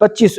25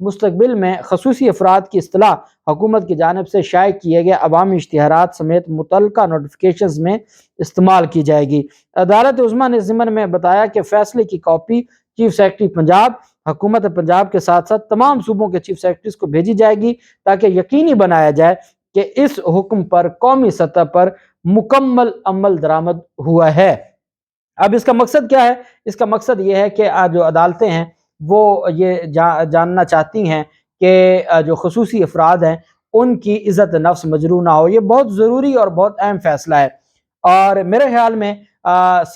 مستقبل میں خصوصی افراد کی اصطلاح حکومت کی جانب سے شائع کیے گئے عوامی اشتہارات سمیت متعلقہ نوٹیفیکیشنز میں استعمال کی جائے گی۔ عدالت عظمیٰ نے ضمن میں بتایا کہ فیصلے کی کاپی چیف سیکرٹری پنجاب، حکومت پنجاب کے ساتھ ساتھ تمام صوبوں کے چیف سیکرٹریز کو بھیجی جائے گی تاکہ یقینی بنایا جائے کہ اس حکم پر قومی سطح پر مکمل عمل درآمد ہوا ہے۔ اب اس کا مقصد کیا ہے؟ اس کا مقصد یہ ہے کہ جو عدالتیں ہیں وہ یہ جاننا چاہتی ہیں کہ جو خصوصی افراد ہیں ان کی عزت نفس مجروح نہ ہو۔ یہ بہت ضروری اور بہت اہم فیصلہ ہے، اور میرے خیال میں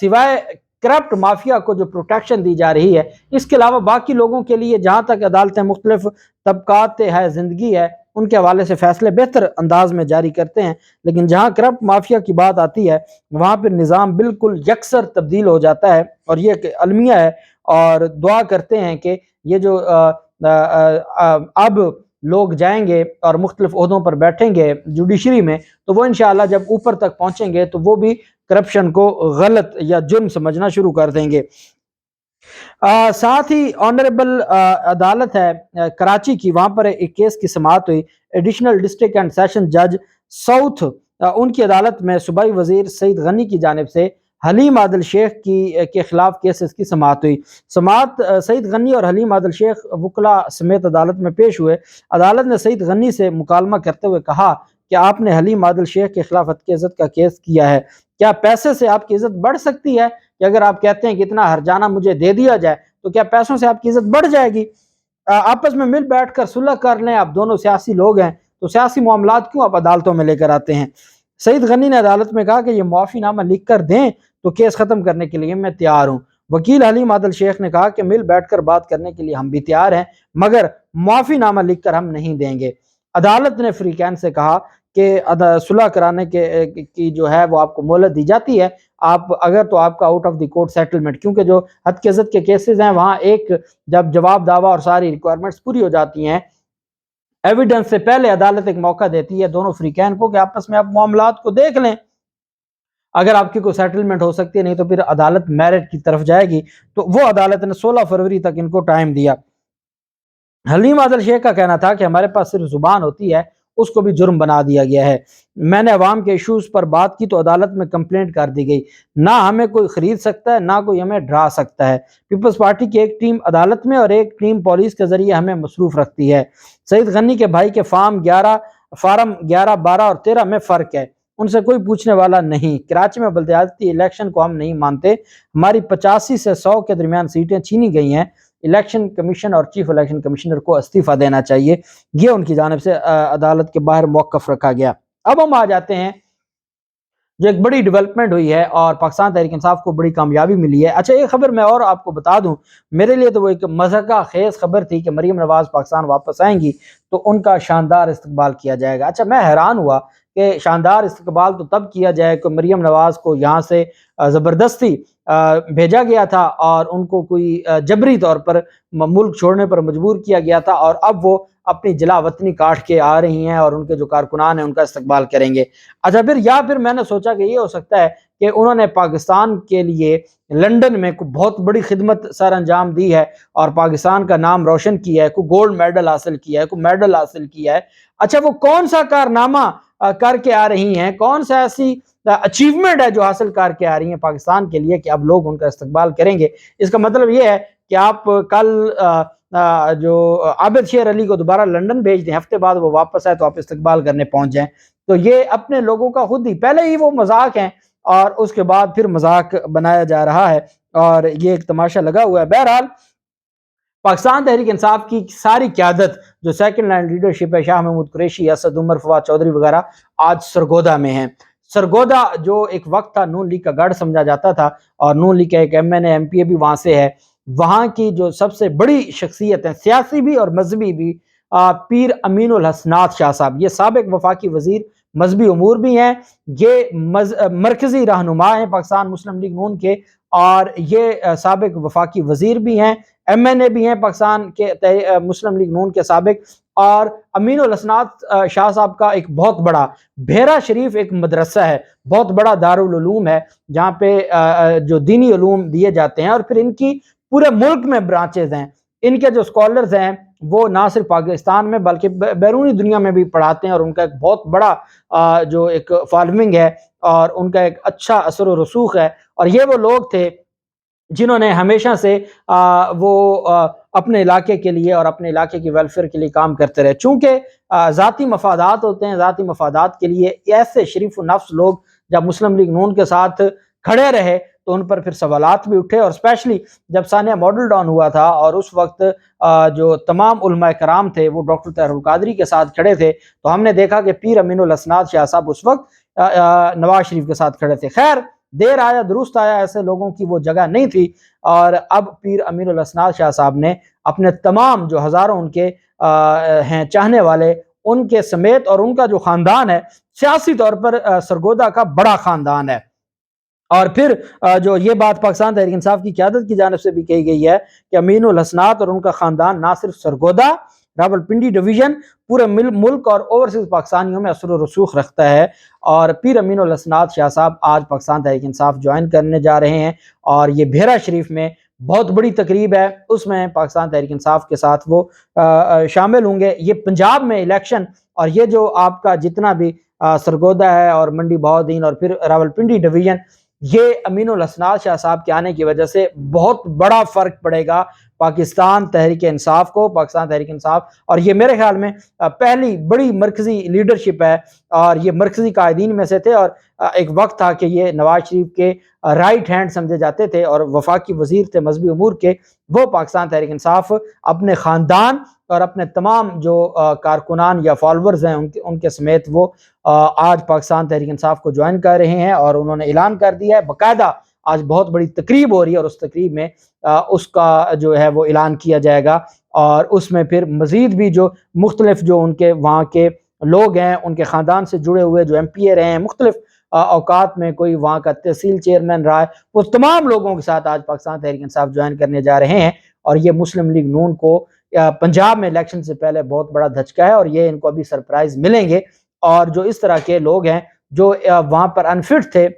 سوائے کرپٹ مافیا کو جو پروٹیکشن دی جا رہی ہے، اس کے علاوہ باقی لوگوں کے لیے جہاں تک عدالتیں مختلف طبقات ہے زندگی ہے ان کے حوالے سے فیصلے بہتر انداز میں جاری کرتے ہیں، لیکن جہاں کرپٹ مافیا کی بات آتی ہے وہاں پہ نظام بالکل یکسر تبدیل ہو جاتا ہے، اور یہ ایک المیہ ہے۔ اور دعا کرتے ہیں کہ یہ جو اب لوگ جائیں گے اور مختلف عہدوں پر بیٹھیں گے جوڈیشری میں، تو وہ انشاءاللہ جب اوپر تک پہنچیں گے تو وہ بھی کرپشن کو غلط یا جرم سمجھنا شروع کر دیں گے۔ ساتھ ہی آنریبل عدالت ہے کراچی کی، وہاں پر ایک کیس کی سماعت ہوئی۔ ایڈیشنل ڈسٹرکٹ اینڈ سیشن جج ساؤتھ ان کی عدالت میں صوبائی وزیر سعید غنی کی جانب سے حلیم عادل شیخ کے خلاف کیسز کی سماعت ہوئی۔ سماعت سعید غنی اور حلیم عادل شیخ وکلاء سمیت عدالت میں پیش ہوئے۔ عدالت نے سعید غنی سے مکالمہ کرتے ہوئے کہا کہ آپ نے حلیم عادل شیخ کے خلاف ہتک عزت کا کیس کیا ہے، کیا پیسے سے آپ کی عزت بڑھ سکتی ہے؟ کہ اگر آپ کہتے ہیں کہ اتنا ہرجانہ مجھے دے دیا جائے تو کیا پیسوں سے آپ کی عزت بڑھ جائے گی؟ آپس میں مل بیٹھ کر صلح کر لیں، آپ دونوں سیاسی لوگ ہیں تو سیاسی معاملات کیوں آپ عدالتوں میں لے کر آتے ہیں؟ سعید غنی نے عدالت میں کہا کہ یہ معافی نامہ لکھ کر دیں تو کیس ختم کرنے کے لیے میں تیار ہوں۔ وکیل حلیم عادل شیخ نے کہا کہ مل بیٹھ کر بات کرنے کے لیے ہم بھی تیار ہیں، مگر معافی نامہ لکھ کر ہم نہیں دیں گے۔ عدالت نے فریقین سے کہا کہ صلح کرانے کی جو ہے وہ آپ کو مہلت دی جاتی ہے، آپ اگر تو آپ کا out of the court settlement, کیونکہ جو ہتک عزت کے کیسز ہیں وہاں ایک جب جواب دعویٰ اور ساری ریکوائرمنٹس پوری ہو جاتی ہیں، ایویڈنس سے پہلے عدالت ایک موقع دیتی ہے دونوں فریقین کو کہ آپس میں آپ معاملات کو دیکھ لیں، اگر آپ کی کوئی سیٹلمنٹ ہو سکتی ہے، نہیں تو پھر عدالت میرٹ کی طرف جائے گی۔ تو وہ عدالت نے 16 فروری تک ان کو ٹائم دیا۔ حلیم عادل شیخ کا کہنا تھا کہ ہمارے پاس صرف زبان ہوتی ہے، اس کو بھی جرم بنا دیا گیا ہے۔ میں نے عوام کے ایشوز پر بات کی تو عدالت میں کمپلینٹ کر دی گئی، نہ ہمیں کوئی خرید سکتا ہے نہ کوئی ہمیں ڈرا سکتا ہے۔ پیپلز پارٹی کی ایک ٹیم عدالت میں اور ایک ٹیم پولیس کے ذریعے ہمیں مصروف رکھتی ہے۔ سعید غنی کے بھائی کے فارم 11، 12 اور 13 میں فرق ہے، ان سے کوئی پوچھنے والا نہیں۔ کراچی میں بلدیاتی الیکشن کو ہم نہیں مانتے، ہماری 85 سے 100 کے درمیان سیٹیں چھینی گئی ہیں، الیکشن کمیشن اور چیف الیکشن کمشنر کو استعفیٰ دینا چاہیے، یہ ان کی جانب سے عدالت کے باہر موقف رکھا گیا۔ اب ہم آ جاتے ہیں جو ایک بڑی ڈیولپمنٹ ہوئی ہے اور پاکستان تحریک انصاف کو بڑی کامیابی ملی ہے۔ اچھا ایک خبر میں اور آپ کو بتا دوں، میرے لیے تو وہ ایک مضحکہ خیز خبر تھی کہ مریم نواز پاکستان واپس آئیں گی تو ان کا شاندار استقبال کیا جائے گا۔ اچھا میں حیران ہوا کہ شاندار استقبال تو تب کیا جائے کہ مریم نواز کو یہاں سے زبردستی بھیجا گیا تھا اور ان کو کوئی جبری طور پر ملک چھوڑنے پر مجبور کیا گیا تھا، اور اب وہ اپنی جلا وطنی کاٹ کے آ رہی ہیں اور ان کے جو کارکنان ہیں ان کا استقبال کریں گے۔ اچھا پھر میں نے سوچا کہ یہ ہو سکتا ہے کہ انہوں نے پاکستان کے لیے لنڈن میں کوئی بہت بڑی خدمت سر انجام دی ہے اور پاکستان کا نام روشن کیا ہے، کوئی گولڈ میڈل حاصل کیا ہے، کوئی میڈل حاصل کیا ہے۔ اچھا وہ کون سا کارنامہ کر کے آ رہی ہیں، کون سا ایسی اچیومنٹ ہے جو حاصل کر کے آ رہی ہیں پاکستان کے لیے کہ اب لوگ ان کا استقبال کریں گے؟ اس کا مطلب یہ ہے کہ آپ کل جو عابد شیر علی کو دوبارہ لنڈن بھیج دیں، ہفتے بعد وہ واپس آئے تو آپ استقبال کرنے پہنچ جائیں۔ تو یہ اپنے لوگوں کا خود ہی پہلے ہی وہ مذاق ہیں اور اس کے بعد پھر مذاق بنایا جا رہا ہے، اور یہ ایک تماشا لگا ہوا ہے۔ بہرحال پاکستان تحریک انصاف کی ساری قیادت جو سیکنڈ لائن لیڈرشپ ہے، شاہ محمود قریشی، اسد عمر، فواد چودھری وغیرہ، آج سرگودا میں ہیں۔ سرگودا جو ایک وقت تھا نون لیگ کا گڑھ سمجھا جاتا تھا، اور نون لیگ کا ایک M N A M P A بھی وہاں سے ہے، وہاں کی جو سب سے بڑی شخصیت ہیں سیاسی بھی اور مذہبی بھی، پیر امین الحسنات شاہ صاحب، یہ سابق وفاقی وزیر مذہبی امور بھی ہیں، یہ مرکزی رہنما ہیں پاکستان مسلم لیگ نون کے، اور یہ سابق وفاقی وزیر بھی ہیں، ایم این اے بھی ہیں پاکستان کے مسلم لیگ نون کے سابق۔ اور امین الحسنات شاہ صاحب کا ایک بہت بڑا بھیرا شریف ایک مدرسہ ہے، بہت بڑا دارالعلوم ہے جہاں پہ جو دینی علوم دیے جاتے ہیں، اور پھر ان کی پورے ملک میں برانچز ہیں۔ ان کے جو اسکالرز ہیں وہ نہ صرف پاکستان میں بلکہ بیرونی دنیا میں بھی پڑھاتے ہیں، اور ان کا ایک بہت بڑا جو ایک فالوئنگ ہے اور ان کا ایک اچھا اثر و رسوخ ہے۔ اور یہ وہ لوگ تھے جنہوں نے ہمیشہ سے اپنے علاقے کے لیے اور اپنے علاقے کی ویلفیئر کے لیے کام کرتے رہے۔ چونکہ ذاتی مفادات ہوتے ہیں، ذاتی مفادات کے لیے ایسے شریف و نفس لوگ جب مسلم لیگ نون کے ساتھ کھڑے رہے تو ان پر پھر سوالات بھی اٹھے، اور اسپیشلی جب ثانیہ ماڈل ڈاؤن ہوا تھا اور اس وقت جو تمام علماء کرام تھے وہ ڈاکٹر طاہر القادری کے ساتھ کھڑے تھے، تو ہم نے دیکھا کہ پیر امین الاسناد شاہ صاحب اس وقت نواز شریف کے ساتھ کھڑے تھے۔ خیر، دیر آیا درست آیا، ایسے لوگوں کی وہ جگہ نہیں تھی، اور اب پیر امین الاسناد شاہ صاحب نے اپنے تمام جو ہزاروں ان کے ہیں چاہنے والے، ان کے سمیت، اور ان کا جو خاندان ہے سیاسی طور پر سرگودا کا بڑا خاندان ہے۔ اور پھر جو یہ بات پاکستان تحریک انصاف کی قیادت کی جانب سے بھی کہی گئی ہے کہ امین الحسنات اور ان کا خاندان نہ صرف سرگودا، راولپنڈی ڈویژن، پورے ملک اور اوورسیز پاکستانیوں میں اثر و رسوخ رکھتا ہے۔ اور پیر امین الحسنات شاہ صاحب آج پاکستان تحریک انصاف جوائن کرنے جا رہے ہیں، اور یہ بھیرا شریف میں بہت بڑی تقریب ہے، اس میں پاکستان تحریک انصاف کے ساتھ وہ شامل ہوں گے۔ یہ پنجاب میں الیکشن، اور یہ جو آپ کا جتنا بھی سرگودا ہے اور منڈی بہاؤدین اور پھر راولپنڈی ڈویژن، یہ امین الحسنات شاہ صاحب کے آنے کی وجہ سے بہت بڑا فرق پڑے گا پاکستان تحریک انصاف کو، پاکستان تحریک انصاف، اور یہ میرے خیال میں پہلی بڑی مرکزی لیڈرشپ ہے، اور یہ مرکزی قائدین میں سے تھے، اور ایک وقت تھا کہ یہ نواز شریف کے رائٹ ہینڈ سمجھے جاتے تھے اور وفاقی وزیر تھے مذہبی امور کے۔ وہ پاکستان تحریک انصاف اپنے خاندان اور اپنے تمام جو کارکنان یا فالورز ہیں ان کے سمیت وہ آج پاکستان تحریک انصاف کو جوائن کر رہے ہیں، اور انہوں نے اعلان کر دیا ہے، باقاعدہ آج بہت بڑی تقریب ہو رہی ہے، اور اس تقریب میں اس کا جو ہے وہ اعلان کیا جائے گا، اور اس میں پھر مزید بھی جو مختلف جو ان کے وہاں کے لوگ ہیں، ان کے خاندان سے جڑے ہوئے جو MP رہے ہیں مختلف اوقات میں، کوئی وہاں کا تحصیل چیئرمین رہا ہے، وہ تمام لوگوں کے ساتھ آج پاکستان تحریک انصاف جوائن کرنے جا رہے ہیں۔ اور یہ مسلم لیگ نون کو پنجاب میں الیکشن سے پہلے بہت بڑا دھچکا ہے، اور یہ ان کو ابھی سرپرائز ملیں گے، اور جو اس طرح کے لوگ ہیں جو وہاں پر انفٹ تھے،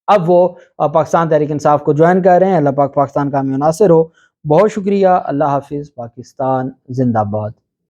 اب وہ پاکستان تحریک انصاف کو جوائن کر رہے ہیں۔ اللہ پاک پاکستان کا حامی و ناصر ہو۔ بہت شکریہ، اللہ حافظ، پاکستان زندہ باد۔